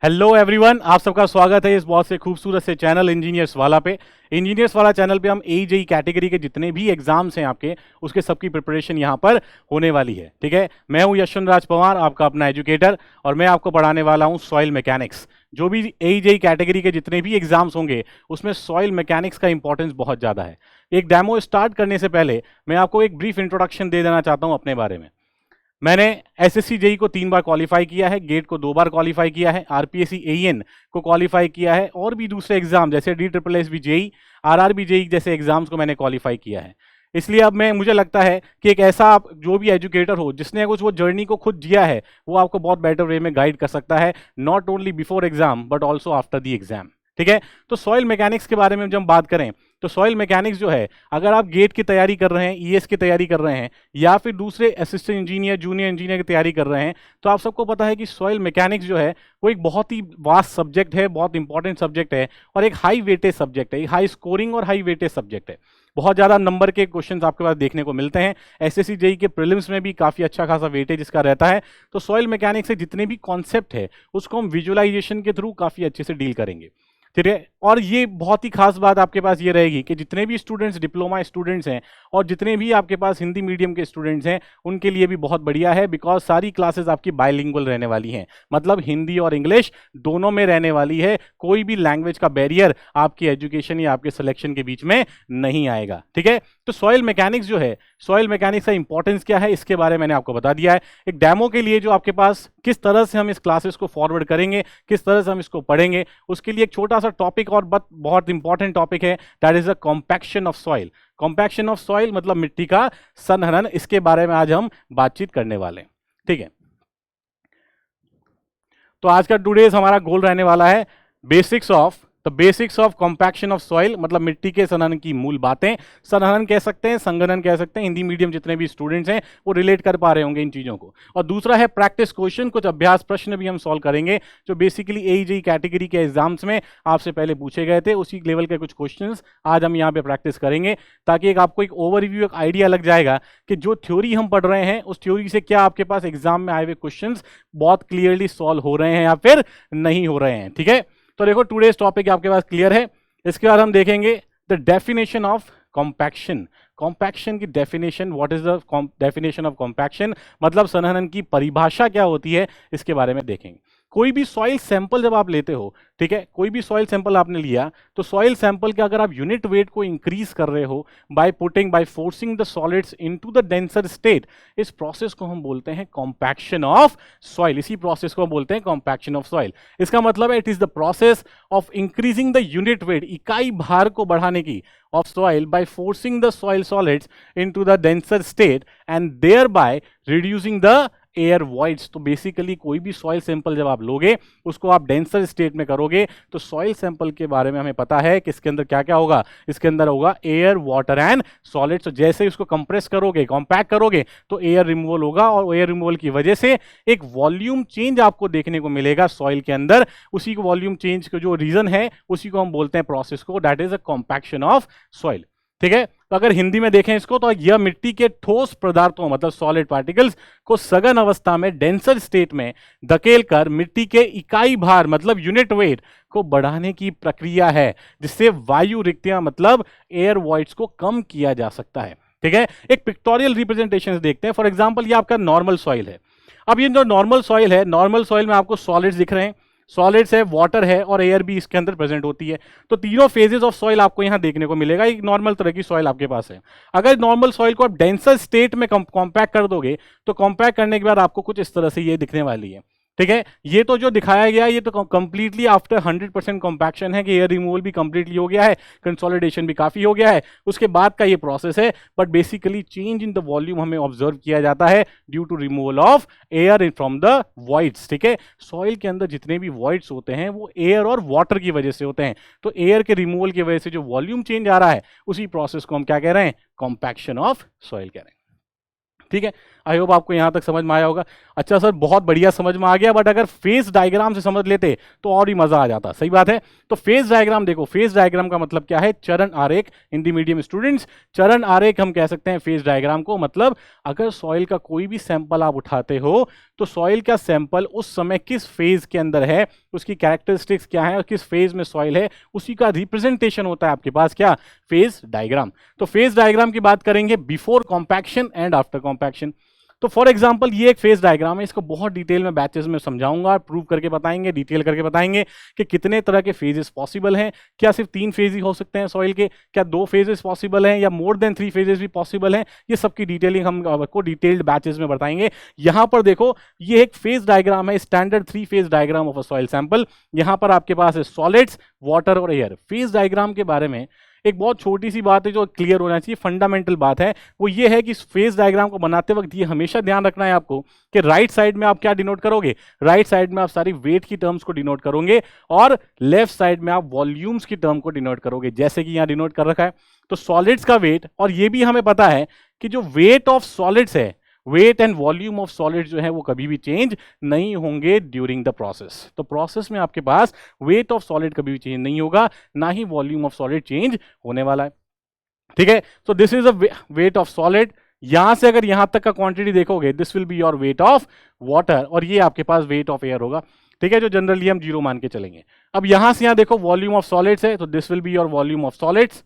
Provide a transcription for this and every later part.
Hello everyone, आप सबका स्वागत है इस बहुत से खूबसूरत से चैनल इंजीनियर्स वाला पे। इंजीनियर्स वाला चैनल पे हम AJE कैटेगरी के जितने भी एग्जाम्स हैं आपके, उसके सबकी प्रिपरेशन यहाँ पर होने वाली है। ठीक है, मैं हूँ यशवंत राज पवार, आपका अपना एजुकेटर, और मैं आपको पढ़ाने वाला हूँ सॉइल मैकेनिक्स। जो भी AJE कैटेगरी के जितने भी एग्जाम्स होंगे उसमें सॉइल मैकेनिक्स का इंपॉर्टेंस बहुत ज़्यादा है। एक डेमो स्टार्ट करने से पहले मैं आपको एक ब्रीफ इंट्रोडक्शन दे देना चाहता हूँ अपने बारे में। मैंने SSC JEE को 3 बार क्वालिफाई किया है, गेट को 2 बार क्वालिफाई किया है, RPSC AEN को क्वालिफाई किया है, और भी दूसरे एग्जाम जैसे DSSS JEE, RRB JEE जैसे एग्जाम्स को मैंने क्वालिफाई किया है। इसलिए अब मुझे लगता है कि एक ऐसा आप जो भी एजुकेटर हो जिसने कुछ वो जर्नी को खुद जिया है, वो आपको बहुत बेटर वे में गाइड कर सकता है, not only before exam but also after the exam. ठीक है, तो सॉइल मैकेनिक्स के बारे में जब हम बात करें तो सॉइल मैकेनिक्स जो है, अगर आप गेट की तैयारी कर रहे हैं, ES की तैयारी कर रहे हैं, या फिर दूसरे असिस्टेंट इंजीनियर, जूनियर इंजीनियर की तैयारी कर रहे हैं, तो आप सबको पता है कि सॉइल मैकेनिक्स जो है वो एक बहुत ही वास्ट सब्जेक्ट है, बहुत इंपॉर्टेंट सब्जेक्ट है, और एक हाई वेटेज सब्जेक्ट है, हाई स्कोरिंग और हाई वेटेज सब्जेक्ट है। बहुत ज़्यादा नंबर के क्वेश्चंस आपके पास देखने को मिलते हैं। SSC JEE के प्रीलिम्स में भी काफ़ी अच्छा खासा वेटेज इसका रहता है। तो सॉइल मैकेनिक्स से जितने भी कॉन्सेप्ट है उसको हम विजुअलाइजेशन के थ्रू काफ़ी अच्छे से डील करेंगे। ठीक है, और ये बहुत ही खास बात आपके पास ये रहेगी कि जितने भी स्टूडेंट्स डिप्लोमा स्टूडेंट्स हैं और जितने भी आपके पास हिंदी मीडियम के स्टूडेंट्स हैं, उनके लिए भी बहुत बढ़िया है, बिकॉज सारी क्लासेस आपकी बायलिंगुअल रहने वाली हैं, मतलब हिंदी और इंग्लिश दोनों में रहने वाली है। कोई भी लैंग्वेज का बैरियर आपकी एजुकेशन या आपके सिलेक्शन के बीच में नहीं आएगा। ठीक है, तो सॉइल मैकेनिक्स जो है, सॉइल मैकेनिक्स का इंपॉर्टेंस क्या है इसके बारे में मैंने आपको बता दिया है। एक डेमो के लिए जो आपके पास किस तरह से हम इस क्लासेस को फॉरवर्ड करेंगे, किस तरह से हम इसको पढ़ेंगे, उसके लिए एक छोटा सा टॉपिक और बहुत इंपॉर्टेंट टॉपिक है, that is the compaction of soil. Compaction of soil मतलब मिट्टी का संहनन, इसके बारे में आज हम बातचीत करने वाले हैं। ठीक है, तो आज का टुडेज हमारा गोल रहने वाला है basics of compaction of soil, मतलब मिट्टी के संघनन की मूल बातें। संघनन कह सकते हैं, संघनन कह सकते हैं, हिंदी मीडियम जितने भी स्टूडेंट्स हैं वो रिलेट कर पा रहे होंगे इन चीजों को। और दूसरा है प्रैक्टिस क्वेश्चन, कुछ अभ्यास प्रश्न भी हम सॉल्व करेंगे जो बेसिकली AJE कैटेगरी के एग्जाम्स में आपसे पहले पूछे गए थे, उसी लेवल के कुछ क्वेश्चन आज हम यहाँ पे प्रैक्टिस करेंगे, ताकि एक आपको एक ओवरव्यू, एक आइडिया लग जाएगा कि जो थ्योरी हम पढ़ रहे हैं उस थ्योरी से क्या आपके पास एग्जाम में आए हुए क्वेश्चन बहुत क्लियरली सॉल्व हो रहे हैं या फिर नहीं हो रहे हैं। ठीक है, तो देखो टुडेज टॉपिक आपके पास क्लियर है। इसके बाद हम देखेंगे the definition of compaction. Compaction की definition, what is the definition of compaction, मतलब संघनन की परिभाषा क्या होती है, इसके बारे में देखेंगे। कोई भी सॉइल सैंपल जब आप लेते हो, ठीक है, कोई भी सॉइल सैंपल आपने लिया, तो सॉइल सैंपल के अगर आप यूनिट वेट को इंक्रीज कर रहे हो by forcing the solids into the denser state, इस प्रोसेस को हम बोलते हैं कॉम्पैक्शन ऑफ सॉइल। इसी प्रोसेस को हम बोलते हैं कॉम्पैक्शन ऑफ सॉइल। इसका मतलब है it is the process of increasing the unit weight, इकाई भार को बढ़ाने की, of soil by forcing the soil solids into the denser state and thereby reducing the air voids. तो बेसिकली कोई भी सॉइल सैंपल जब आप लोगे उसको आप डेंसर स्टेट में करोगे, तो सॉइल सैंपल के बारे में हमें पता है कि इसके अंदर क्या क्या होगा, इसके अंदर होगा एयर, वाटर एंड सॉलिड्स। तो जैसे इसको कंप्रेस करोगे, कॉम्पैक्ट करोगे, तो एयर रिमूवल होगा, और एयर रिमूवल की वजह से एक वॉल्यूम चेंज आपको देखने को मिलेगा सॉइल के अंदर। उसी को वॉल्यूम चेंज का जो रीजन है उसी को हम बोलते हैं प्रोसेस को, that is a compaction of soil. ठीक है, तो अगर हिंदी में देखें इसको, तो यह मिट्टी के ठोस पदार्थों, मतलब सॉलिड पार्टिकल्स को सघन अवस्था में डेंसर स्टेट में धकेल कर मिट्टी के इकाई भार, मतलब यूनिट वेट को बढ़ाने की प्रक्रिया है, जिससे वायु रिक्तियां, मतलब एयर वॉइड्स को कम किया जा सकता है। ठीक है, एक पिक्टोरियल रिप्रेजेंटेशन देखते हैं। फॉर एग्जाम्पल ये आपका नॉर्मल सॉइल है। अब ये जो नॉर्मल सॉइल है, नॉर्मल सॉइल में आपको सॉलिड्स दिख रहे हैं, सॉलिड्स है, वाटर है, और एयर भी इसके अंदर प्रेजेंट होती है। तो तीनों फेजेस ऑफ सॉइल आपको यहां देखने को मिलेगा। एक नॉर्मल तरह की सॉइल आपके पास है। अगर नॉर्मल सॉइल को आप डेंसर स्टेट में कॉम्पैक्ट कर दोगे, तो कॉम्पैक्ट करने के बाद आपको कुछ इस तरह से ये दिखने वाली है। ठीक है, ये तो जो दिखाया गया ये तो कंप्लीटली आफ्टर 100% कॉम्पैक्शन है कि एयर रिमूवल भी कंप्लीटली हो गया है, कंसोलिडेशन भी काफी हो गया है, उसके बाद का ये प्रोसेस है। But basically change in the volume हमें ऑब्जर्व किया जाता है due to removal of air from the voids. ठीक है, सॉइल के अंदर जितने भी वॉइड्स होते हैं वो एयर और वाटर की वजह से होते हैं। तो एयर के रिमूवल की वजह से जो वॉल्यूम चेंज आ रहा है, उसी प्रोसेस को हम क्या कह रहे हैं, कॉम्पैक्शन ऑफ सॉइल कह रहे हैं। ठीक है, आई होप आपको यहां तक समझ में आया होगा। अच्छा सर बहुत बढ़िया समझ में आ गया, बट अगर फेज डायग्राम से समझ लेते तो और ही मजा आ जाता। सही बात है। तो फेज डायग्राम देखो, फेज डायग्राम का मतलब क्या है? चरण आरेख। हिंदी मीडियम स्टूडेंट्स, चरण आरेख हम कह सकते हैं फेज डायग्राम को। मतलब अगर सॉइल का कोई भी सैंपल आप उठाते हो तो सॉइल का सैंपल उस समय किस फेज के अंदर है, उसकी कैरेक्टरिस्टिक्स क्या है और किस फेज में सॉइल है, उसी का रिप्रेजेंटेशन होता है आपके पास क्या? Phase diagram. तो फेज डायग्राम की बात करेंगे before compaction and after compaction. तो फॉर एग्जांपल ये एक फेज डायग्राम है, इसको बहुत डिटेल में बैचेस में समझाऊंगा, प्रूव करके बताएंगे, डिटेल करके बताएंगे कि कितने तरह के फेजेस पॉसिबल हैं। क्या सिर्फ 3 फेज ही हो सकते हैं सॉइल के? क्या 2 फेजेस पॉसिबल हैं या मोर देन 3 फेजेस भी पॉसिबल हैं? ये सबकी डिटेलिंग हम आपको डिटेल्ड बैचेस में बताएंगे। यहां पर देखो ये एक फेज डायग्राम है, standard 3 phase diagram of a soil sample. यहां पर आपके पास है सॉलिड्स, वाटर और एयर। फेज डायग्राम के बारे में एक बहुत छोटी सी बात है जो क्लियर होना चाहिए, फंडामेंटल बात है, वो ये है कि फेज डायग्राम को बनाते वक्त ये हमेशा ध्यान रखना है आपको कि राइट साइड में आप क्या डिनोट करोगे? राइट साइड में आप सारी वेट की टर्म्स को डिनोट करोगे और लेफ्ट साइड में आप वॉल्यूम्स की टर्म को डिनोट करोगे, जैसे कि यहां डिनोट कर रखा है। तो सॉलिड्स का वेट, और ये भी हमें पता है कि जो वेट ऑफ सॉलिड्स है, weight and volume of solid जो है वो कभी भी चेंज नहीं होंगे ड्यूरिंग द प्रोसेस। तो प्रोसेस में आपके पास वेट ऑफ सॉलिड कभी भी चेंज नहीं होगा, ना ही वॉल्यूम ऑफ सॉलिड चेंज होने वाला है। ठीक है, सो this is a wait of solid. यहां से अगर यहां तक का क्वांटिटी देखोगे, this will be your weight of water, और ये आपके पास वेट ऑफ एयर होगा। ठीक है, जो जनरली हम 0 मान के चलेंगे। अब यहां से यहां देखो वॉल्यूम ऑफ सॉलिड्स है, तो this will be your volume of solids.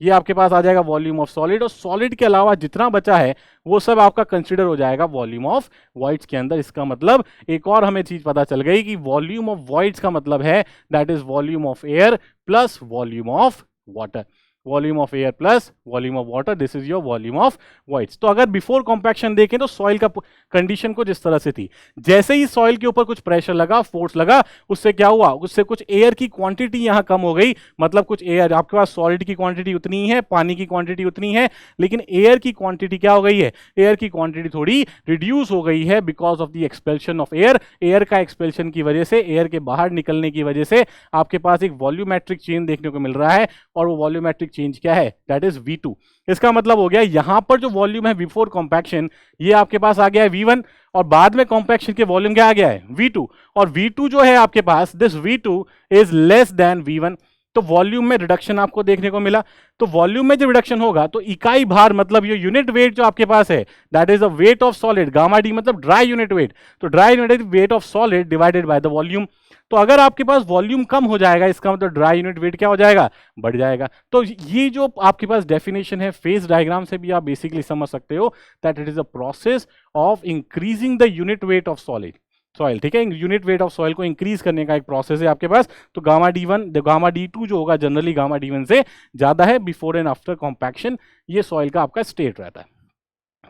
ये आपके पास आ जाएगा वॉल्यूम ऑफ सॉलिड, और सॉलिड के अलावा जितना बचा है वो सब आपका कंसीडर हो जाएगा वॉल्यूम ऑफ वॉइड्स के अंदर। इसका मतलब एक और हमें चीज पता चल गई कि वॉल्यूम ऑफ वॉइड्स का मतलब है that is volume of air plus volume of water. Volume of air plus volume of water, this is your volume of voids. तो अगर बिफोर कॉम्पैक्शन देखें तो सॉइल का कंडीशन कुछ इस तरह से थी, जैसे ही सॉइल के ऊपर कुछ प्रेशर लगा, फोर्स लगा, उससे क्या हुआ? उससे कुछ एयर की क्वांटिटी यहां कम हो गई। मतलब कुछ एयर, आपके पास सॉलिड की क्वांटिटी उतनी ही है, पानी की क्वांटिटी उतनी है, लेकिन एयर की क्वांटिटी क्या हो गई है? एयर की क्वांटिटी थोड़ी रिड्यूस हो गई है because of the expulsion of air. Air का एक्सपेल्शन की वजह से, एयर के बाहर निकलने की वजह से आपके पास एक वॉल्यूमेट्रिक चेंज देखने को मिल रहा है, और वो वॉल्यूमेट्रिक चेंज क्या है? That is V2। इसका मतलब हो गया यहां पर जो वॉल्यूम है बिफोर कॉम्पैक्शन, ये आपके पास आ गया है V1, और बाद में कॉम्पैक्शन के वॉल्यूम क्या आ गया है? V2। और V2 जो है आपके पास, this V2 is less than V1। तो वॉल्यूम में रिडक्शन आपको देखने को मिला। तो वॉल्यूम में जब रिडक्शन होगा तो इकाई भार, मतलब ये यूनिट वेट जो आपके पास है, that is the wait of solid, gamma D मतलब ड्राई यूनिट वेट। तो dry unit weight of solid divided by the volume. तो अगर आपके पास वॉल्यूम कम हो जाएगा, इसका मतलब ड्राई यूनिट वेट क्या हो जाएगा? बढ़ जाएगा। तो ये जो आपके पास डेफिनेशन है फेज डायग्राम से भी आप बेसिकली समझ सकते हो that it is a process of increasing the unit weight of solid soil. ठीक है, यूनिट वेट ऑफ सॉइल को इंक्रीज करने का एक प्रोसेस है आपके पास। तो गामा D1, गामा D2 जो होगा जनरली गामा D1 से ज्यादा है बिफोर एंड आफ्टर कॉम्पैक्शन, ये सॉइल का आपका स्टेट रहता है।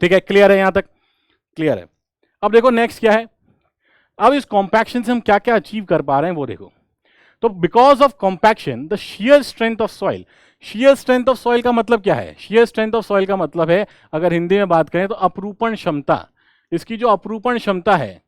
ठीक है, क्लियर है? यहां तक क्लियर है। अब देखो नेक्स्ट क्या है। अब इस कॉम्पैक्शन से हम क्या क्या अचीव कर पा रहे हैं वो देखो। तो because of compaction the shear strength of soil, shear strength of soil का मतलब क्या है? शियर स्ट्रेंथ ऑफ सॉइल का मतलब है, अगर हिंदी में बात करें तो अपरूपण क्षमता। इसकी जो अपरूपण क्षमता है,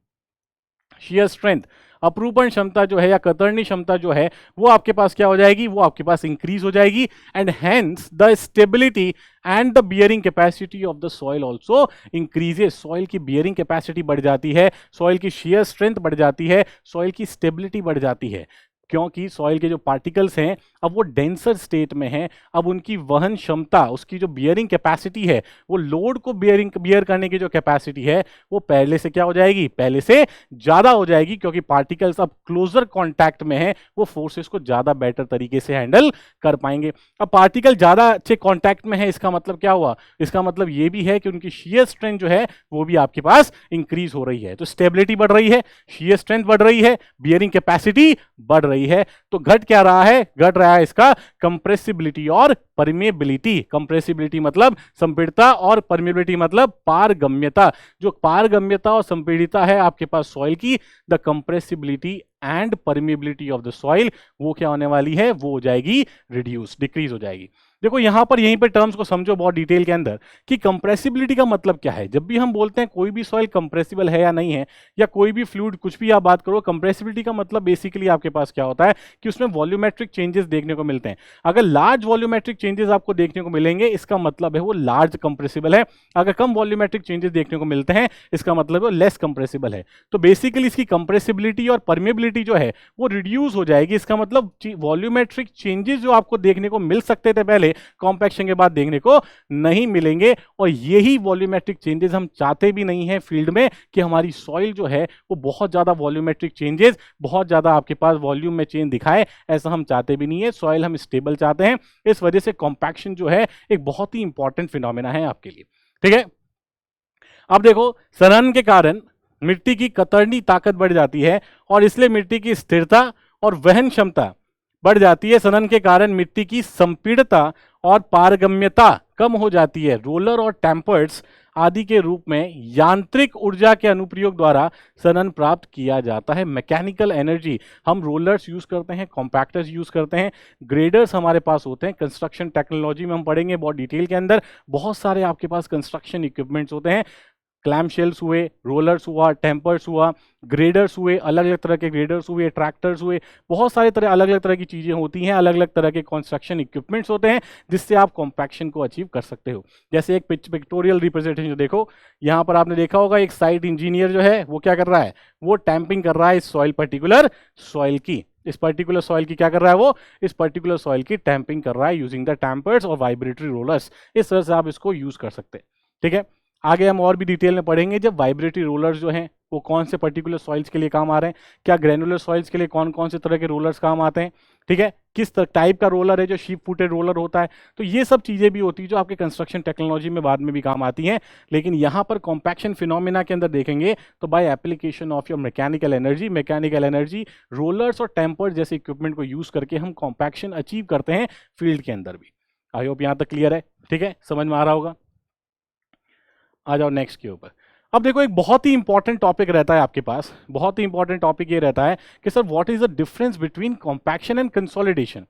शियर स्ट्रेंथ, अपरूपण क्षमता जो है या कतरनी क्षमता जो है, वो आपके पास क्या हो जाएगी? वो आपके पास इंक्रीज हो जाएगी, and hence the stability and the bearing capacity of the soil also increases. Soil की बियरिंग कैपेसिटी बढ़ जाती है, सॉइल की शियर स्ट्रेंथ बढ़ जाती है, सॉइल की स्टेबिलिटी बढ़ जाती है, क्योंकि सॉइल के जो पार्टिकल्स हैं अब वो डेंसर स्टेट में हैं। अब उनकी वहन क्षमता, उसकी जो बियरिंग कैपेसिटी है, वो लोड को बियर करने की जो कैपेसिटी है वो पहले से क्या हो जाएगी? पहले से ज्यादा हो जाएगी, क्योंकि पार्टिकल्स अब क्लोजर कॉन्टैक्ट में है, वो फोर्सेस को ज्यादा बेटर तरीके से हैंडल कर पाएंगे। अब पार्टिकल ज्यादा अच्छे कॉन्टैक्ट में है, इसका मतलब क्या हुआ? इसका मतलब ये भी है कि उनकी शियर स्ट्रेंथ जो है वो भी आपके पास इंक्रीज हो रही है। तो स्टेबिलिटी बढ़ रही है, शियर स्ट्रेंथ बढ़ रही है, बियरिंग कैपेसिटी बढ़ रही है। तो घट क्या रहा है? घट रहा है इसका कंप्रेसिबिलिटी और परमेबिलिटी। कंप्रेसिबिलिटी मतलब संपीड़ितता, और परमेबिलिटी मतलब पारगम्यता। जो पारगम्यता और संपीड़ितता है आपके पास सॉइल की, the compressibility and permeability of the soil, वो क्या होने वाली है? वो हो जाएगी रिड्यूस, डिक्रीज हो जाएगी। देखो यहां पर यहीं पे टर्म्स को समझो बहुत डिटेल के अंदर कि कंप्रेसिबिलिटी का मतलब क्या है। जब भी हम बोलते हैं कोई भी सॉइल कंप्रेसिबल है या नहीं है, या कोई भी फ्लूइड कुछ भी आप बात करो, कंप्रेसिबिलिटी का मतलब बेसिकली आपके पास क्या होता है कि उसमें वॉल्यूमेट्रिक चेंजेस देखने को मिलते हैं। अगर लार्ज वॉल्यूमेट्रिक चेंजेस आपको देखने को मिलेंगे, इसका मतलब है वो लार्ज कंप्रेसिबल है। अगर कम वॉल्यूमेट्रिक चेंजेस देखने को मिलते हैं, इसका मतलब वो लेस कंप्रेसिबल है। तो बेसिकली इसकी कंप्रेसिबिलिटी और परमेबिलिटी जो है वो रिड्यूस हो जाएगी। इसका मतलब वॉल्यूमेट्रिक चेंजेस जो आपको देखने को मिल सकते थे पहले, कॉम्पैक्शन के बाद देखने को नहीं मिलेंगे। और यही वॉल्यूमेट्रिक चेंजेस हम चाहते भी नहीं है फील्ड में, कि हमारी सॉइल जो है वो बहुत ज्यादा वॉल्यूमेट्रिक चेंजेस, बहुत ज्यादा आपके पास वॉल्यूम में चेंज दिखाए, ऐसा हम चाहते भी नहीं है। सॉइल हम स्टेबल चाहते हैं। इस वजह से कॉम्पैक्शन जो है एक बहुत ही इंपॉर्टेंट फिनोमेना है आपके लिए। ठीक है, अब देखो सनन के कारण मिट्टी की कतरनी ताकत बढ़ जाती है और इसलिए मिट्टी की स्थिरता और वहन क्षमता बढ़ जाती है। सनन के कारण मिट्टी की संपीड़ता और पारगम्यता कम हो जाती है। रोलर और टेम्पर्स आदि के रूप में यांत्रिक ऊर्जा के अनुप्रयोग द्वारा सनन प्राप्त किया जाता है। मैकेनिकल एनर्जी, हम रोलर्स यूज करते हैं, कॉम्पैक्टर्स यूज करते हैं, ग्रेडर्स हमारे पास होते हैं। कंस्ट्रक्शन टेक्नोलॉजी में हम पढ़ेंगे बहुत डिटेल के अंदर, बहुत सारे आपके पास कंस्ट्रक्शन इक्विपमेंट्स होते हैं। क्लैम शेल्स हुए, रोलर्स हुआ, टेम्पर्स हुआ, ग्रेडर्स हुए, अलग अलग तरह के ग्रेडर्स हुए, ट्रैक्टर्स हुए, बहुत सारे तरह अलग अलग तरह की चीजें होती हैं, अलग अलग तरह के कंस्ट्रक्शन इक्विपमेंट्स होते हैं जिससे आप कॉम्पैक्शन को अचीव कर सकते हो। जैसे एक पिक्टोरियल रिप्रेजेंटेशन जो देखो यहाँ पर आपने देखा होगा, एक साइट इंजीनियर जो है वो क्या कर रहा है, वो टैंपिंग कर रहा है इस सॉइल, पर्टिकुलर सॉइल की, इस पर्टिकुलर सॉइल की क्या कर रहा है, वो इस पर्टिकुलर सॉइल की टैंपिंग कर रहा है यूजिंग द टैंपर्स और वाइब्रेटरी रोलर्स। इस तरह से आप इसको यूज कर सकते हैं। ठीक है, आगे हम और भी डिटेल में पढ़ेंगे जब वाइब्रेटरी रोलर्स जो हैं वो कौन से पर्टिकुलर सॉइल्स के लिए काम आ रहे हैं, क्या ग्रेनुलर सॉइल्स के लिए कौन कौन से तरह के रोलर्स काम आते हैं। ठीक है, किस टाइप का रोलर है जो शीप फुटेड रोलर होता है। तो ये सब चीजें भी होती है जो आपके कंस्ट्रक्शन टेक्नोलॉजी में बाद में भी काम आती हैं। लेकिन यहाँ पर कॉम्पैक्शन फिनोमिना के अंदर देखेंगे तो by application of your mechanical energy rollers और टेम्पर्स जैसे इक्विपमेंट को यूज करके हम कॉम्पैक्शन अचीव करते हैं फील्ड के अंदर भी। आई होप यहाँ तक क्लियर है। ठीक है, समझ में आ रहा होगा। आ जाओ नेक्स्ट के ऊपर। अब देखो एक बहुत ही इंपॉर्टेंट टॉपिक रहता है आपके पास, बहुत ही इंपॉर्टेंट टॉपिक ये रहता है कि sir what is the difference between compaction and consolidation.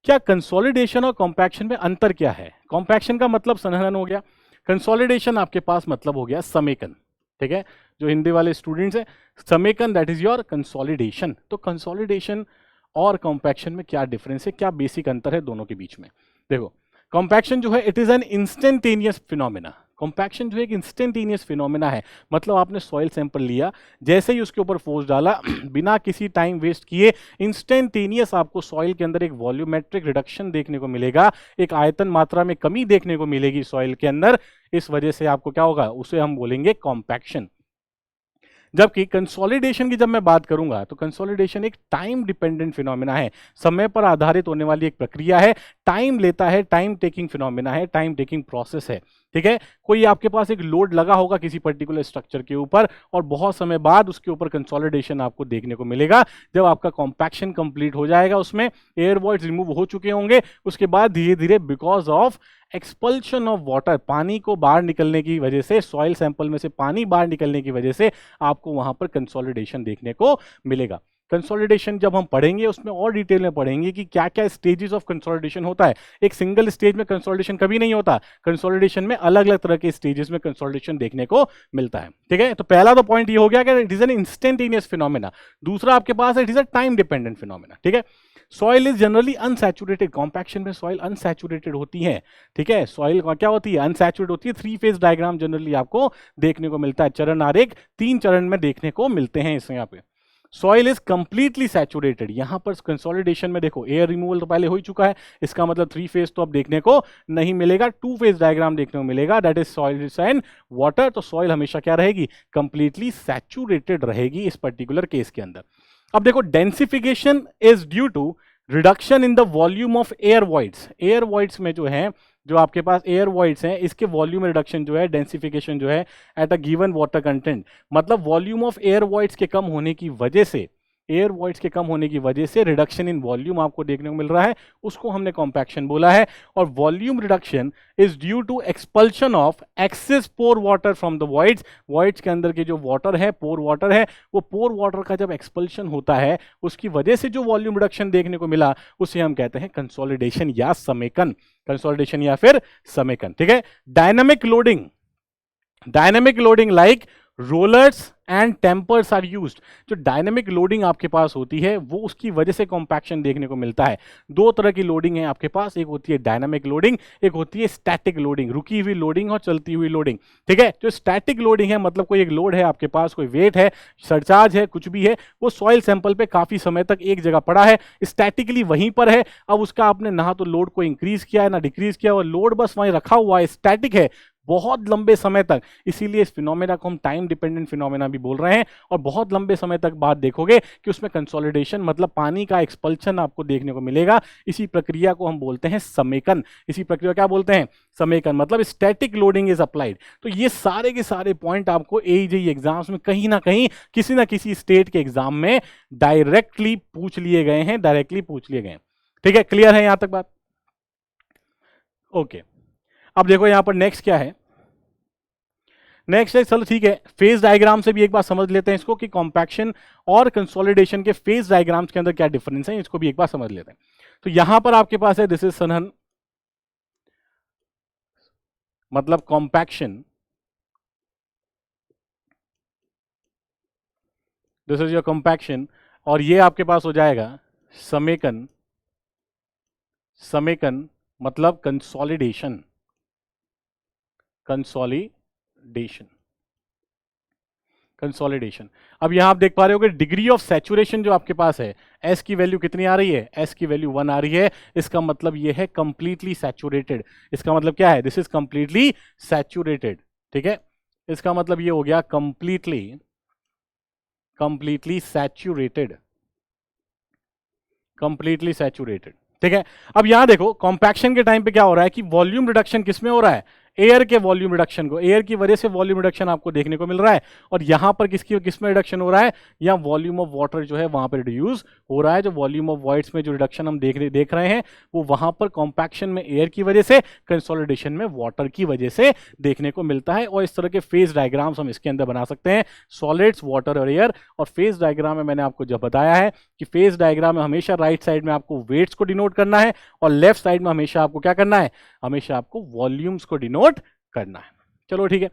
क्या कंसोलिडेशन और कॉम्पैक्शन में अंतर क्या है। कॉम्पैक्शन का मतलब संघनन हो गया, कंसोलिडेशन आपके पास मतलब हो गया समेकन। ठीक है, जो हिंदी वाले स्टूडेंट्स हैं, समेकन दैट इज योर कंसोलिडेशन। तो कंसोलिडेशन और कॉम्पैक्शन में क्या डिफरेंस है, क्या बेसिक अंतर है दोनों के बीच में। देखो कॉम्पैक्शन जो है it is an instantaneous phenomena. Compaction जो एक इंस्टेंटेनियस फिनोमेना है, मतलब आपने सॉइल सैंपल लिया, जैसे ही उसके ऊपर फोर्स डाला बिना किसी टाइम वेस्ट किए इंस्टेंटेनियस आपको सॉइल के अंदर एक वॉल्यूमेट्रिक रिडक्शन देखने को मिलेगा, एक आयतन मात्रा में कमी देखने को मिलेगी सॉइल के अंदर। इस वजह से आपको क्या होगा, उसे हम बोलेंगे कॉम्पैक्शन। जबकि कंसोलिडेशन की जब मैं बात करूंगा तो कंसोलिडेशन एक टाइम डिपेंडेंट फिनोमेना है, समय पर आधारित होने वाली एक प्रक्रिया है, टाइम लेता है, टाइम टेकिंग फिनोमेना है, टाइम टेकिंग प्रोसेस है। ठीक है, कोई आपके पास एक लोड लगा होगा किसी पर्टिकुलर स्ट्रक्चर के ऊपर और बहुत समय बाद उसके ऊपर कंसोलिडेशन आपको देखने को मिलेगा। जब आपका कॉम्पैक्शन कंप्लीट हो जाएगा, उसमें एयर वॉइड्स रिमूव हो चुके होंगे, उसके बाद धीरे धीरे because of expulsion of water, पानी को बाहर निकलने की वजह से, सॉइल सैंपल में से पानी बाहर निकलने की वजह से आपको वहां पर कंसोलिडेशन देखने को मिलेगा। कंसोलिडेशन जब हम पढ़ेंगे उसमें और डिटेल में पढ़ेंगे कि क्या क्या स्टेजेस ऑफ कंसोलिडेशन होता है। एक सिंगल स्टेज में कंसोलिडेशन कभी नहीं होता, कंसोलिडेशन में अलग अलग तरह के स्टेजेस में कंसोलिडेशन देखने को मिलता है। ठीक है, तो पहला तो पॉइंट ये हो गया कि it is an instantaneous phenomena. दूसरा आपके पास है it is a time dependent phenomena. ठीक है, soil is generally unsaturated, compaction में सॉइल अनसैचुरेटेड होती है। ठीक है, सॉइल क्या होती है, अनसैचुरेटेड होती है। 3 फेज डायग्राम जनरली आपको देखने को मिलता है, चरण आरेख 3 चरण में देखने को मिलते हैं इस यहाँ पे। सॉइल इज कंप्लीटली सैचुरेटेड, यहां पर कंसोलिडेशन में देखो एयर रिमूवल तो पहले हो ही चुका है, इसका मतलब 3 फेज तो अब देखने को नहीं मिलेगा, 2 फेज डायग्राम देखने को मिलेगा, that is soil and water. तो सॉइल हमेशा क्या रहेगी, कंप्लीटली सैचुरेटेड रहेगी इस पर्टिकुलर केस के अंदर। अब देखो densification is due to reduction in the volume of air voids. Air voids में जो है, जो आपके पास एयर वॉइड्स हैं, इसके वॉल्यूम रिडक्शन जो है, डेंसिफिकेशन जो है eight a given water content, मतलब वॉल्यूम ऑफ एयर वॉइड्स के कम होने की वजह से एयर वॉइड्स के कम होने की वजह से रिडक्शन इन वॉल्यूम आपको देखने को मिल रहा है, उसको हमने कॉम्पैक्शन बोला है। और volume reduction is due to expulsion of excess pore water from the voids. Voids के अंदर के जो वाटर है, पोर वाटर है, वो पोर वाटर का जब एक्सपल्शन होता है उसकी वजह से जो वॉल्यूम रिडक्शन देखने को मिला उसे हम कहते हैं कंसोलिडेशन या समेकन। कंसोलिडेशन या फिर समेकन, ठीक है। Dynamic loading like rollers and tampers are used. जो डायनेमिक लोडिंग आपके पास होती है वो उसकी वजह से कॉम्पैक्शन देखने को मिलता है। दो तरह की लोडिंग है आपके पास, एक होती है डायनामिक लोडिंग, एक होती है स्टैटिक लोडिंग, रुकी हुई लोडिंग और चलती हुई लोडिंग, ठीक है। जो स्टैटिक लोडिंग है मतलब कोई एक लोड है आपके पास, कोई वेट है, सरचार्ज है, कुछ भी है, वो सॉइल सैंपल पे काफी समय तक एक जगह पड़ा है, स्टैटिकली वहीं पर है। अब उसका आपने ना तो लोड को इंक्रीज किया है ना डिक्रीज किया, और लोड बस वहीं रखा हुआ है, स्टैटिक है बहुत लंबे समय तक। इसीलिए इस फिनोमेना को हम टाइम डिपेंडेंट फिनोमेना भी बोल रहे हैं। और बहुत लंबे समय तक बाद देखोगे कि उसमें कंसोलिडेशन मतलब पानी का एक्सपल्शन आपको देखने को मिलेगा। इसी प्रक्रिया को हम बोलते हैं समेकन। इसी प्रक्रिया क्या बोलते हैं? समेकन। मतलब स्टैटिक लोडिंग इज अप्लाइड। तो ये सारे के सारे पॉइंट आपको एईजेई एग्जाम्स में कहीं ना कहीं किसी ना किसी स्टेट के एग्जाम में डायरेक्टली पूछ लिए गए हैं, ठीक है। क्लियर है यहां तक बात? ओके। अब देखो यहां पर नेक्स्ट क्या है। नेक्स्ट है, चलो ठीक है, फेज डायग्राम से भी एक बार समझ लेते हैं इसको कि कॉम्पैक्शन और कंसोलिडेशन के फेज डायग्राम्स के अंदर क्या डिफरेंस है, इसको भी एक बार समझ लेते हैं। तो यहां पर आपके पास है दिस इज सनहन, मतलब compaction, this is your compaction, और ये आपके पास हो जाएगा समेकन, मतलब कंसोलिडेशन। अब यहां आप देख पा रहे हो कि डिग्री ऑफ सैचुरेशन जो आपके पास है, एस की वैल्यू कितनी आ रही है? एस की वैल्यू 1 आ रही है। इसका मतलब ये है कंप्लीटली सैचुरेटेड। इसका मतलब क्या है? दिस इज कंप्लीटली सैचुरेटेड, ठीक है। इसका मतलब ये हो गया कंप्लीटली सैचुरेटेड, ठीक है। अब यहां देखो कॉम्पैक्शन के टाइम पे क्या हो रहा है कि वॉल्यूम रिडक्शन किसमें हो रहा है? एयर के वॉल्यूम रिडक्शन को, एयर की वजह से वॉल्यूम रिडक्शन आपको देखने को मिल रहा है। और यहां पर किसमें रिडक्शन हो रहा है? या वॉल्यूम ऑफ वाटर जो है वहां पर रिड्यूस हो रहा है। जो वॉल्यूम ऑफ वॉइड्स में जो रिडक्शन हम देख रहे हैं वो वहां पर कॉम्पैक्शन में एयर की वजह से, कंसोलिडेशन में वाटर की वजह से देखने को मिलता है। और इस तरह के फेज डायग्राम्स हम इसके अंदर बना सकते हैं, सॉलिड्स, वाटर और एयर। और फेज डायग्राम में मैंने आपको जब बताया है कि फेज डायग्राम में हमेशा राइट साइड में आपको वेट्स को डिनोट करना है और लेफ्ट साइड में हमेशा आपको क्या करना है? हमेशा आपको वॉल्यूम्स को डिनोट करना है। चलो ठीक है।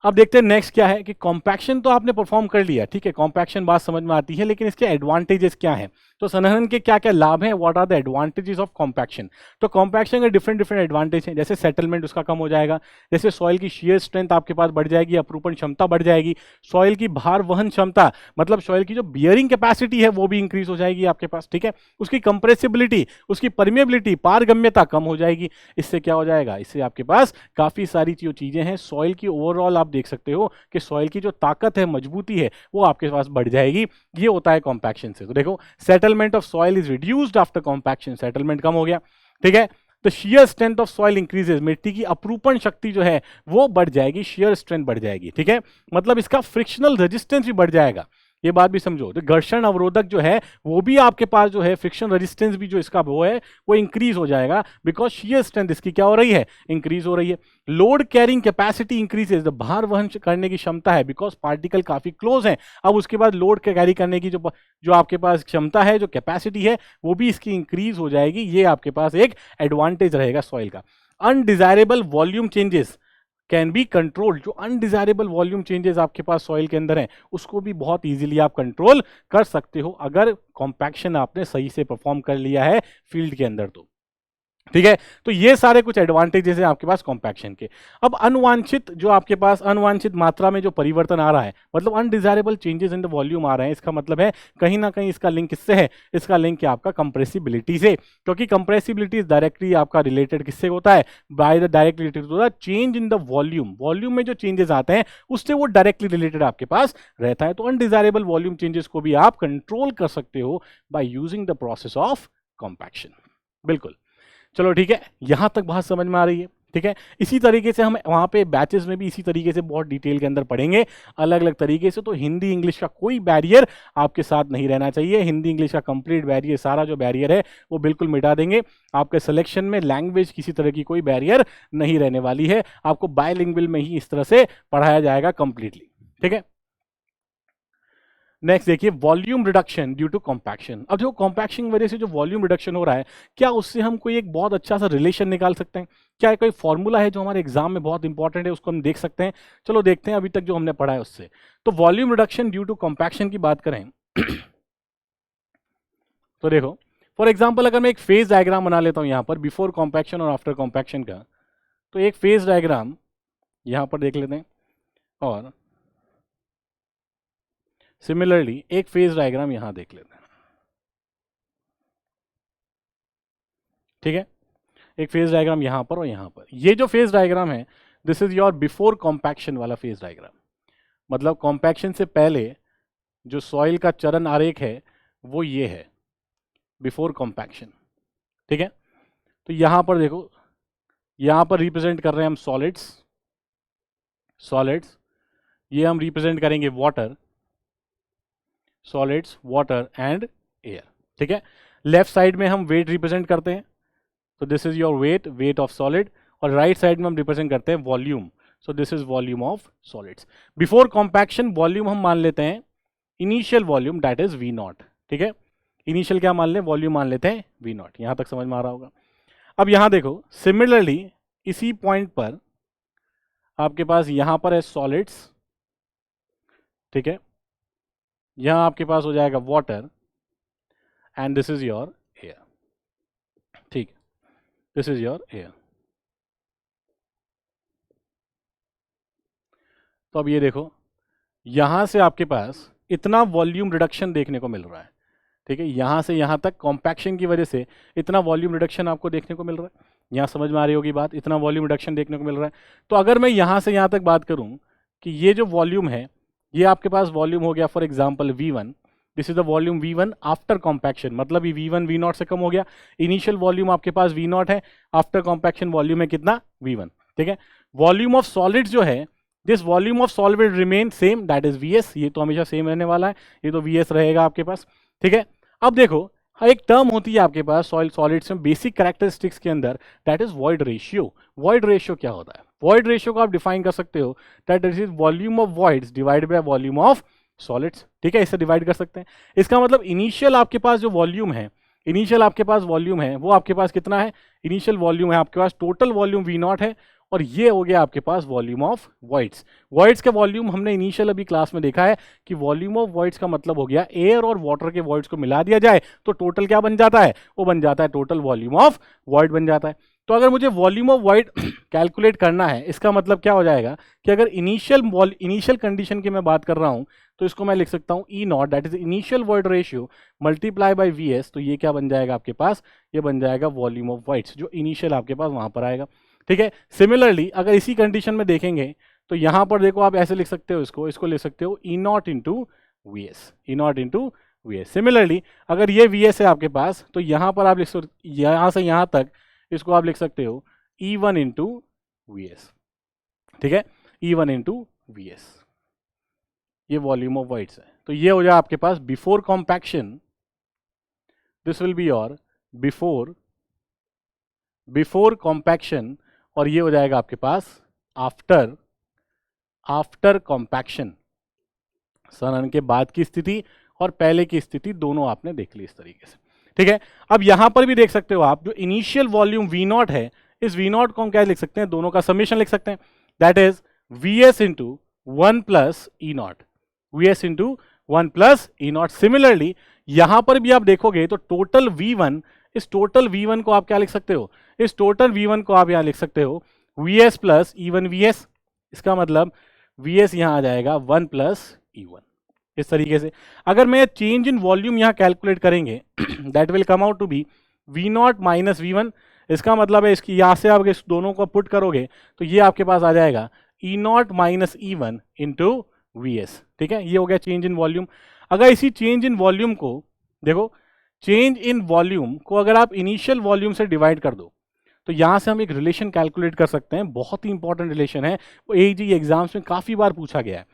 अब देखते हैं नेक्स्ट क्या है कि कॉम्पैक्शन तो आपने परफॉर्म कर लिया, ठीक है, कॉम्पैक्शन बात समझ में आती है, लेकिन इसके एडवांटेजेस क्या हैं? तो संघनन के क्या क्या लाभ हैं? What are the advantages of compaction? तो कॉम्पैक्शन के डिफरेंट एडवांटेज हैं, जैसे सेटलमेंट उसका कम हो जाएगा, जैसे सॉइल की शियर स्ट्रेंथ आपके पास बढ़ जाएगी, अपरूपण क्षमता बढ़ जाएगी, सॉइल की भार वहन क्षमता मतलब सॉइल की जो बियरिंग कैपेसिटी है वो भी इंक्रीज हो जाएगी आपके पास, ठीक है। उसकी कंप्रेसिबिलिटी, उसकी परमेबिलिटी, पारगम्यता कम हो जाएगी। इससे क्या हो जाएगा? इससे आपके पास काफी सारी जो चीजें हैं सॉइल की ओवरऑल आप देख सकते हो कि सॉइल की जो ताकत है, मजबूती है, वो आपके पास बढ़ जाएगी। ये होता है कॉम्पैक्शन से। तो देखो settlement of soil is reduced after compaction, settlement कम हो गया, ठीक है। तो shear strength of soil increases, मिट्टी की अपरूपण शक्ति जो है वो बढ़ जाएगी, शियर स्ट्रेंथ बढ़ जाएगी, ठीक है। मतलब इसका फ्रिक्शनल रेजिस्टेंस भी बढ़ जाएगा, ये बात भी समझो। तो घर्षण अवरोधक जो है वो भी आपके पास जो है, फ्रिक्शन रेजिस्टेंस भी जो इसका वो है वो इंक्रीज हो जाएगा, बिकॉज शियर स्ट्रेंथ इसकी क्या हो रही है? इंक्रीज हो रही है। लोड कैरिंग कैपेसिटी इंक्रीजेस, भार वहन करने की क्षमता है, बिकॉज पार्टिकल काफी क्लोज है। अब उसके बाद लोड कैरी करने की जो आपके पास क्षमता है, जो कैपेसिटी है, वो भी इसकी इंक्रीज हो जाएगी। ये आपके पास एक एडवांटेज रहेगा सॉइल का। Undesirable volume changes can be control, जो अनडिजायरेबल वॉल्यूम चेंजेस आपके पास सॉइल के अंदर हैं उसको भी बहुत इजीली आप कंट्रोल कर सकते हो अगर कॉम्पैक्शन आपने सही से परफॉर्म कर लिया है फील्ड के अंदर तो, ठीक है। तो ये सारे कुछ एडवांटेजेस हैं आपके पास कॉम्पैक्शन के। अब अनवांछित जो आपके पास अनवांछित मात्रा में जो परिवर्तन आ रहा है, मतलब undesirable changes in the volume आ रहे हैं, इसका मतलब है कहीं ना कहीं इसका लिंक किससे है? इसका लिंक है आपका कंप्रेसिबिलिटी से, क्योंकि कंप्रेसिबिलिटी डायरेक्टली आपका रिलेटेड किससे होता है? बाय द डायरेक्टली रिलेटेड होता है change in the volume. Volume में जो चेंजेस आते हैं उससे वो डायरेक्टली रिलेटेड आपके पास रहता है। तो अनडिजायरेबल वॉल्यूम चेंजेस को भी आप कंट्रोल कर सकते हो by using the process of compaction. बिल्कुल, चलो ठीक है, यहां तक बात समझ में आ रही है। ठीक है। इसी तरीके से हम वहाँ पे बैचेस में भी इसी तरीके से बहुत डिटेल के अंदर पढ़ेंगे अलग अलग तरीके से। तो हिंदी इंग्लिश का कोई बैरियर आपके साथ नहीं रहना चाहिए। हिंदी इंग्लिश का कंप्लीट बैरियर, सारा जो बैरियर है वो बिल्कुल मिटा देंगे। आपके सिलेक्शन में लैंग्वेज किसी तरह की कोई बैरियर नहीं रहने वाली है। आपको बायलिंगुअल में ही इस तरह से पढ़ाया जाएगा कंप्लीटली। ठीक है। नेक्स्ट देखिए, volume reduction due to compaction. अब जो कॉम्पैक्शन की वजह से जो वॉल्यूम रिडक्शन हो रहा है, क्या उससे हम कोई एक बहुत अच्छा सा रिलेशन निकाल सकते हैं? क्या कोई फॉर्मूला है जो हमारे एग्जाम में बहुत इंपॉर्टेंट है, उसको हम देख सकते हैं? चलो देखते हैं अभी तक जो हमने पढ़ा है उससे। तो volume reduction due to compaction की बात करें तो देखो, फॉर एग्जाम्पल अगर मैं एक फेज डायग्राम बना लेता हूं यहां पर बिफोर कॉम्पैक्शन और आफ्टर कॉम्पैक्शन का, तो एक फेज डायग्राम यहां पर देख लेते हैं और सिमिलरली एक फेज डायग्राम यहां देख लेते हैं। ठीक है, एक फेज डायग्राम यहां पर और यहां पर। ये जो फेज डायग्राम है, this is your before compaction वाला फेज डायग्राम। मतलब कॉम्पैक्शन से पहले जो सॉइल का चरण आरेख है वो ये है, बिफोर कॉम्पैक्शन। ठीक है, तो यहां पर देखो, यहां पर रिप्रेजेंट कर रहे हैं हम सॉलिड्स। ये हम रिप्रेजेंट करेंगे water, solids, water and air. ठीक है, लेफ्ट साइड में हम वेट रिप्रेजेंट करते हैं, तो this is your weight of solid. और राइट साइड में हम रिप्रेजेंट करते हैं volume, so this is volume of solids. Before compaction volume हम मान लेते हैं initial volume, that is V naught. ठीक है, इनिशियल क्या मान लें, वॉल्यूम मान लेते हैं वी नॉट। यहां तक समझ में आ रहा होगा। अब यहां देखो, सिमिलरली इसी पॉइंट पर आपके पास यहां पर है सॉलिड्स। ठीक है, यहां आपके पास हो जाएगा water and this is your air. ठीक, दिस इज योर एयर। तो अब ये देखो, यहां से आपके पास इतना वॉल्यूम रिडक्शन देखने को मिल रहा है। ठीक है, यहां से यहां तक कॉम्पैक्शन की वजह से इतना वॉल्यूम रिडक्शन आपको देखने को मिल रहा है। यहां समझ में आ रही होगी बात, इतना वॉल्यूम रिडक्शन देखने को मिल रहा है। तो अगर मैं यहां से यहां तक बात करूं कि ये जो वॉल्यूम है, ये आपके पास वॉल्यूम हो गया for example V1, this is the volume V1 after compaction. मतलब ये V1 V0 से कम हो गया। इनिशियल वॉल्यूम आपके पास V0 है, आफ्टर कॉम्पैक्शन वॉल्यूम है कितना, V1। ठीक है, वॉल्यूम ऑफ सॉलिड्स जो है, this volume of solid will remain same, that is VS। ये तो हमेशा सेम रहने वाला है, ये तो VS रहेगा आपके पास। ठीक है, अब देखो, एक टर्म होती है आपके पास सॉइल सॉलिड्स में बेसिक कैरेक्टरिस्टिक्स के अंदर, that is void ratio. Void ratio क्या होता है? वॉइड रेशियो को आप डिफाइन कर सकते हो that is volume of voids divided by volume of solids. ठीक है, इससे डिवाइड कर सकते हैं। इसका मतलब इनिशियल आपके पास जो वॉल्यूम है, इनिशियल आपके पास वॉल्यूम है वो आपके पास कितना है, इनिशियल वॉल्यूम है आपके पास, टोटल वॉल्यूम V0 है, और ये हो गया आपके पास वॉल्यूम ऑफ वॉइड्स। वॉइड्स का वॉल्यूम हमने इनिशियल अभी क्लास में देखा है कि वॉल्यूम ऑफ वॉइड्स का मतलब हो गया एयर और वाटर के वॉइड्स को मिला दिया जाए तो टोटल क्या बन जाता है, वो बन जाता है टोटल वॉल्यूम ऑफ वॉइड बन जाता है। तो अगर मुझे वॉल्यूम ऑफ वॉइड कैलकुलेट करना है, इसका मतलब क्या हो जाएगा कि अगर इनिशियल कंडीशन की मैं बात कर रहा हूं तो इसको मैं लिख सकता हूं E0, that is initial void ratio multiply by VS। तो ये क्या बन जाएगा आपके पास, ये बन जाएगा वॉल्यूम ऑफ वॉइड्स जो इनिशियल आपके पास वहां पर आएगा। ठीक है, सिमिलरली अगर इसी कंडीशन में देखेंगे तो यहां पर देखो आप ऐसे लिख सकते हो, इसको लिख सकते हो E0 into VS, E0 into VS। Similarly अगर ये VS है आपके पास तो यहां पर आप लिख सकते, यहां से यहां तक इसको आप लिख सकते हो E1 इंटू VS। ठीक है, E1 इंटू VS, ये वॉल्यूम ऑफ वॉइड्स है। तो ये हो जाए आपके पास before compaction, this will be your before compaction, और ये हो जाएगा आपके पास आफ्टर कॉम्पैक्शन। संघनन के बाद की स्थिति और पहले की स्थिति दोनों आपने देख ली इस तरीके से। ठीक है, अब यहां पर भी देख सकते हो आप जो इनिशियल वॉल्यूम V0 है, इस V0 को हम क्या लिख सकते हैं, दोनों का समेशन लिख सकते हैं, that is VS into 1 plus E0, VS into 1 plus E0। Similarly यहां पर भी आप देखोगे तो टोटल V1, इस टोटल V1 को आप क्या लिख सकते हो, इस टोटल V1 को आप यहां लिख सकते हो VS प्लस E1 VS। इसका मतलब VS यहां आ जाएगा 1 प्लस E1। इस तरीके से अगर मैं चेंज इन वॉल्यूम यहां कैलकुलेट करेंगे that will come out to be V0 minus V1। इसका मतलब है इसकी यहां से आप इस दोनों को पुट करोगे तो ये आपके पास आ जाएगा E0 minus E1 into VS। ठीक है, ये हो गया चेंज इन वॉल्यूम। अगर इसी चेंज इन वॉल्यूम को देखो, चेंज इन वॉल्यूम को अगर आप इनिशियल वॉल्यूम से डिवाइड कर दो तो यहां से हम एक रिलेशन कैलकुलेट कर सकते हैं, बहुत ही इंपॉर्टेंट रिलेशन है, वो AEG एग्जाम्स में काफी बार पूछा गया है।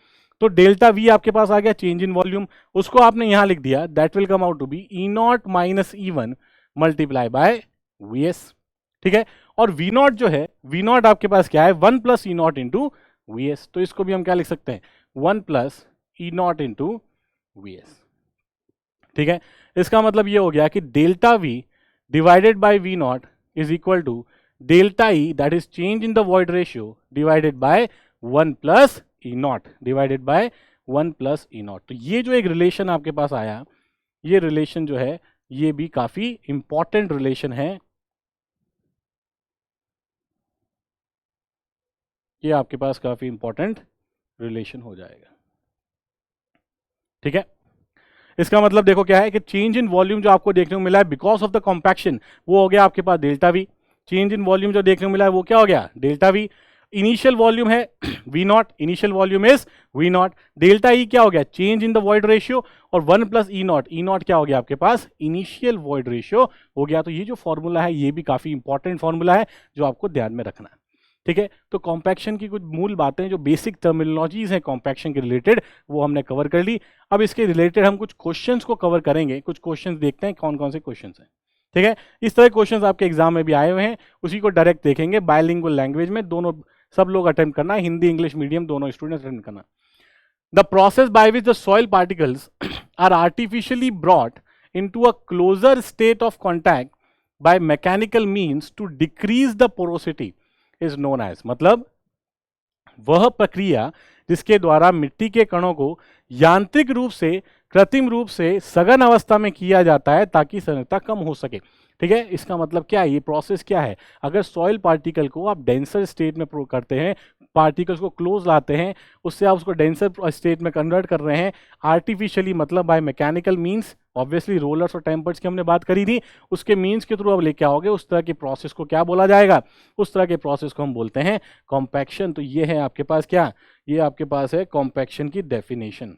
तो डेल्टा वी आपके पास आ गया चेंज इन वॉल्यूम, उसको आपने यहां लिख दिया, that will come out to be E naught minus E1 multiply by VS, ठीक है। और V नॉट जो है, V नॉट आपके पास क्या है, 1 प्लस ई नॉट इंटू VS, तो इसको भी हम क्या लिख सकते हैं, 1 प्लस ई नॉट इंटू VS, ठीक है। इसका मतलब ये हो गया कि delta V divided by V naught is equal to delta E, that is change in the void ratio, divided by 1 plus E naught, divided by 1 plus E naught. तो ये जो एक रिलेशन आपके पास आया, ये रिलेशन जो है ये भी काफी इंपॉर्टेंट रिलेशन है, ये आपके पास काफी इंपॉर्टेंट रिलेशन हो जाएगा, ठीक है। इसका मतलब देखो क्या है कि चेंज इन वॉल्यूम जो आपको देखने को मिला है बिकॉज ऑफ द कॉम्पैक्शन, वो हो गया आपके पास delta V. Change in volume जो देखने को मिला है वो क्या हो गया, डेल्टा वी। इनिशियल वॉल्यूम है V naught, initial volume is V naught. Delta e क्या हो गया, change in the void ratio, और 1 प्लस ई नॉट, ई नॉट क्या हो गया आपके पास, इनिशियल वॉइड रेशियो हो गया। तो ये जो फॉर्मूला है ये भी काफी इंपॉर्टेंट फॉर्मूला है जो आपको ध्यान में रखना है, ठीक है। तो कॉम्पैक्शन की कुछ मूल बातें, जो बेसिक टर्मिनोलॉजीज हैं कॉम्पैक्शन के रिलेटेड, वो हमने कवर कर ली। अब इसके रिलेटेड हम कुछ क्वेश्चंस को कवर करेंगे, कुछ क्वेश्चंस देखते हैं कौन कौन से क्वेश्चंस हैं, ठीक है। इस तरह क्वेश्चंस आपके एग्जाम में भी आए हुए हैं, उसी को डायरेक्ट देखेंगे बायलिंगुअल लैंग्वेज में, दोनों सब लोग अटेम्प्ट करना, हिंदी इंग्लिश मीडियम दोनों स्टूडेंट्स अटेम्प्ट करना। The process by which the soil particles are artificially brought into a closer state of contact by mechanical means to decrease the porosity is known as, मतलब वह प्रक्रिया जिसके द्वारा मिट्टी के कणों को यांत्रिक रूप से, कृत्रिम रूप से सघन अवस्था में किया जाता है ताकि सघनता कम हो सके, ठीक है। इसका मतलब क्या है, ये प्रोसेस क्या है, अगर सॉइल पार्टिकल को आप डेंसर स्टेट में प्रो करते हैं, पार्टिकल्स को क्लोज लाते हैं, उससे आप उसको डेंसर स्टेट में कन्वर्ट कर रहे हैं आर्टिफिशियली, मतलब bye mechanical means, obviously rollers और टेम्पर्स की हमने बात करी थी, उसके मीन्स के थ्रू अब लेके आओगे, उस तरह के प्रोसेस को क्या बोला जाएगा, उस तरह के प्रोसेस को हम बोलते हैं कॉम्पैक्शन। तो ये है आपके पास क्या, ये आपके पास है कॉम्पैक्शन की definition,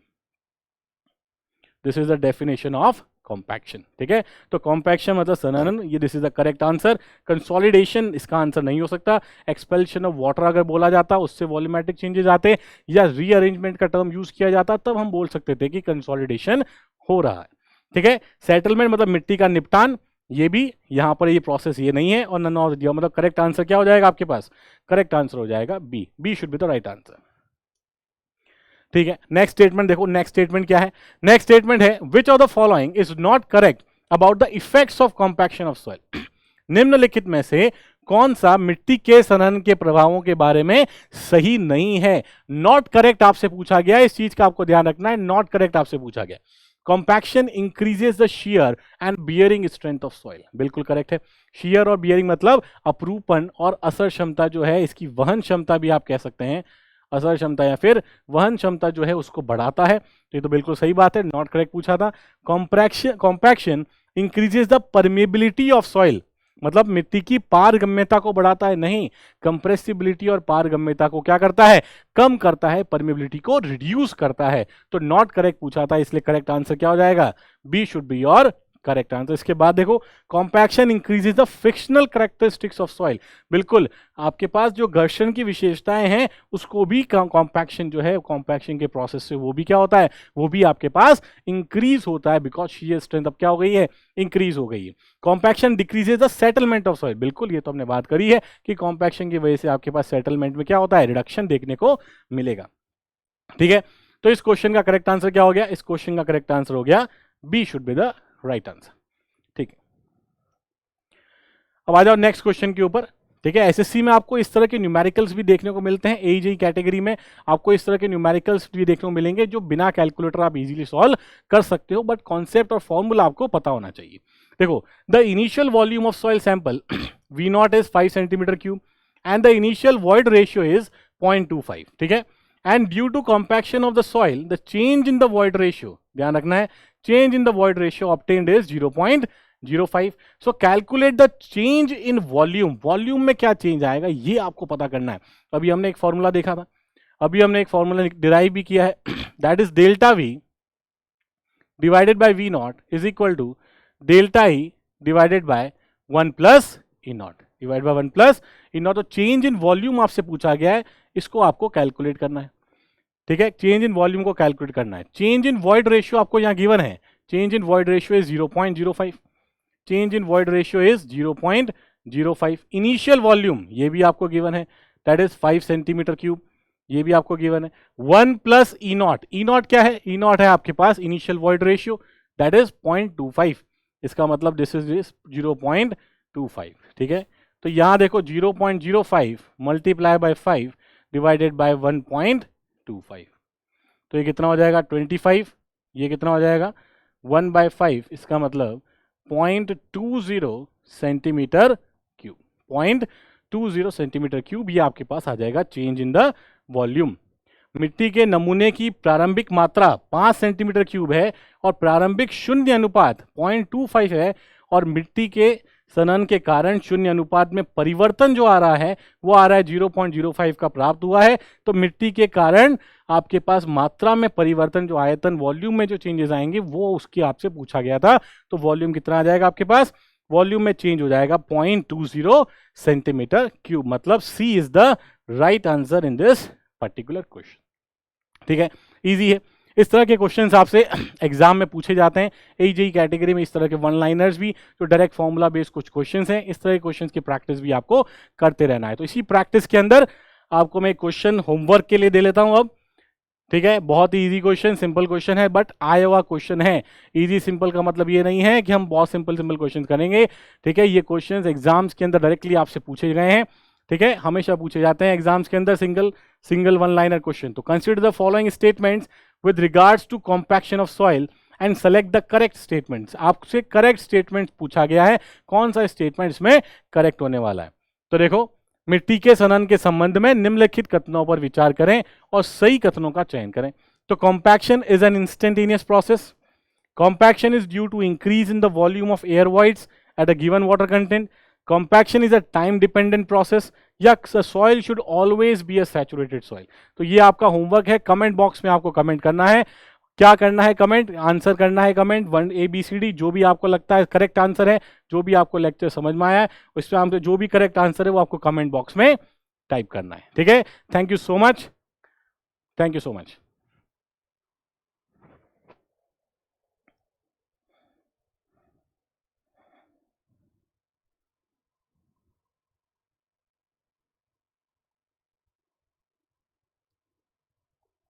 this is the definition of compaction, ठीक है। तो कॉम्पैक्शन मतलब सनन, ये this is the correct answer. Consolidation इसका आंसर नहीं हो सकता। एक्सपेल्शन ऑफ वाटर अगर बोला जाता, उससे वॉल्यूमेट्रिक चेंजेस आते, या रीअरेंजमेंट का टर्म यूज किया जाता, तब हम बोल सकते थे कि कंसोलिडेशन हो रहा है, ठीक है। सेटलमेंट मतलब मिट्टी का निपटान, ये भी यहाँ पर ये प्रोसेस ये नहीं है, और नन ऑफ दिया, मतलब करेक्ट आंसर क्या हो जाएगा आपके पास, करेक्ट आंसर हो जाएगा B, B should be the right answer, ठीक है। नेक्स्ट स्टेटमेंट देखो, नेक्स्ट स्टेटमेंट क्या है, नेक्स्ट स्टेटमेंट है which of the following is not correct about the effects of compaction of soil. निम्नलिखित में से कौन सा मिट्टी के सनन के प्रभावों के बारे में सही नहीं है। नॉट करेक्ट आपसे पूछा गया, इस चीज का आपको ध्यान रखना है, नॉट करेक्ट आपसे पूछा गया। Compaction increases the shear and bearing strength of soil, बिल्कुल करेक्ट है। शियर और बियरिंग मतलब अपरूपण और असर क्षमता जो है, इसकी वहन क्षमता भी आप कह सकते हैं, असर क्षमता या फिर वहन क्षमता जो है उसको बढ़ाता है, तो ये तो बिल्कुल सही बात है, नॉट करेक्ट पूछा था। Compaction increases the permeability of soil, मतलब मिट्टी की पारगम्यता को बढ़ाता है, नहीं, कंप्रेसिबिलिटी और पारगम्यता को क्या करता है, कम करता है, परमेबिलिटी को रिड्यूस करता है। तो नॉट करेक्ट पूछा था, इसलिए करेक्ट आंसर क्या हो जाएगा, B should be your correct answer. इसके बाद देखो, compaction increases the frictional characteristics of soil, बिल्कुल आपके पास जो घर्षण की विशेषताएं हैं उसको भी कॉम्पैक्शन जो है, कॉम्पैक्शन के प्रोसेस से वो भी क्या होता है, वो भी आपके पास इंक्रीज होता है, बिकॉज शीयर स्ट्रेंथ अब क्या हो गई है, इंक्रीज हो गई है। Compaction decreases the settlement of soil, बिल्कुल ये तो हमने बात करी है कि कॉम्पैक्शन की वजह से आपके पास सेटलमेंट में क्या होता है, रिडक्शन देखने को मिलेगा, ठीक है। तो इस क्वेश्चन का करेक्ट आंसर क्या हो गया, इस क्वेश्चन का करेक्ट आंसर हो गया B should be the right answer, ठीक है। अब आ जाओ नेक्स्ट क्वेश्चन के ऊपर, ठीक है। एसएससी में आपको इस तरह के न्यूमेरिकल्स भी देखने को मिलते हैं, एईजी कैटेगरी में आपको इस तरह के न्यूमेरिकल्स भी देखने को मिलेंगे जो बिना कैलकुलेटर आप इजीली सॉल्व कर सकते हो, बट कॉन्सेप्ट और फॉर्मूला आपको पता होना चाहिए। देखो, the initial volume of soil sample V naught is 5 centimetre cube and the initial void ratio is 0.25, ठीक है। And due to compaction of the soil the change in the void ratio, ध्यान रखना है, change in the void ratio obtained is 0.05। So calculate the change in volume, volume में क्या change आएगा ये आपको पता करना है। अभी हमने एक फॉर्मूला देखा था, अभी हमने एक फॉर्मूला डिराइव भी किया है, that is delta V divided by V naught is equal to delta E divided by 1 plus E naught, divide by 1 plus E naught. तो चेंज इन वॉल्यूम आपसे पूछा गया है, इसको आपको कैलकुलेट करना है, ठीक है। चेंज इन वॉल्यूम को कैलकुलेट करना है। चेंज इन वॉइड रेशियो आपको यहाँ गिवन है, change in void ratio is 0.05, change in void ratio is 0.05। Initial volume ये भी आपको गिवन है, दैट इज 5 सेंटीमीटर क्यूब, ये भी आपको गिवन है। 1 प्लस ई नॉट, ई नॉट क्या है, ई नॉट है आपके पास initial void ratio, that is 0.25, इसका मतलब दिस इज 0.25, ठीक है। तो यहां देखो 0.05 मल्टीप्लाई बाय 5 डिवाइडेड बाय 1.25, तो ये कितना हो जाएगा 25, ये कितना हो जाएगा 1/5, इसका मतलब 0.20 सेंटीमीटर क्यूब, 0.20 सेंटीमीटर क्यूब ये आपके पास आ जाएगा चेंज इन द वॉल्यूम। मिट्टी के नमूने की प्रारंभिक मात्रा 5 सेंटीमीटर क्यूब है और प्रारंभिक शून्य अनुपात 0.25 है, और मिट्टी के सनन के कारण शून्य अनुपात में परिवर्तन जो आ रहा है वो आ रहा है 0.05 का प्राप्त हुआ है। तो मिट्टी के कारण आपके पास मात्रा में परिवर्तन, जो आयतन वॉल्यूम में जो चेंजेस आएंगे वो उसकी आपसे पूछा गया था। तो वॉल्यूम कितना आ जाएगा आपके पास, वॉल्यूम में चेंज हो जाएगा 0.20 सेंटीमीटर क्यूब, मतलब C is the right answer in this particular question, ठीक है। इजी है। इस तरह के क्वेश्चंस आपसे एग्जाम में पूछे जाते हैं एजेई कैटेगरी में, इस तरह के वन लाइनर्स भी, जो डायरेक्ट फॉर्मूला बेस्ड कुछ क्वेश्चंस हैं, इस तरह के क्वेश्चंस की प्रैक्टिस भी आपको करते रहना है। तो इसी प्रैक्टिस के अंदर आपको मैं क्वेश्चन होमवर्क के लिए दे लेता हूं अब, ठीक है। बहुत ही इजी क्वेश्चन, सिंपल क्वेश्चन है, बट आया हुआ क्वेश्चन है। इजी सिंपल का मतलब ये नहीं है कि हम बहुत सिंपल क्वेश्चन करेंगे, ठीक है। ये क्वेश्चन एग्जाम्स के अंदर डायरेक्टली आपसे पूछे गए हैं, ठीक है, हमेशा पूछे जाते हैं एग्जाम्स के अंदर सिंगल वन लाइनर क्वेश्चन। तो consider the following statements with regards to compaction of soil and select the correct statements. आपसे करेक्ट स्टेटमेंट्स पूछा गया है, कौन सा स्टेटमेंट इसमें करेक्ट होने वाला है। तो देखो, मिट्टी के सनन के संबंध में निम्नलिखित कथनों पर विचार करें और सही कथनों का चयन करें। तो compaction is an instantaneous process, compaction is due to increase in the volume of air voids at a given water content, compaction is a time dependent process, या soil should always be a saturated soil। तो ये आपका homework है, comment box में आपको comment करना है। क्या करना है, कमेंट आंसर करना है, कमेंट 1 ABCD जो भी आपको लगता है करेक्ट आंसर है, जो भी आपको लेक्चर समझ में आया है उस पर आपको जो भी करेक्ट आंसर है वो आपको कमेंट बॉक्स में टाइप करना है, ठीक है। Thank you so much, thank you so much.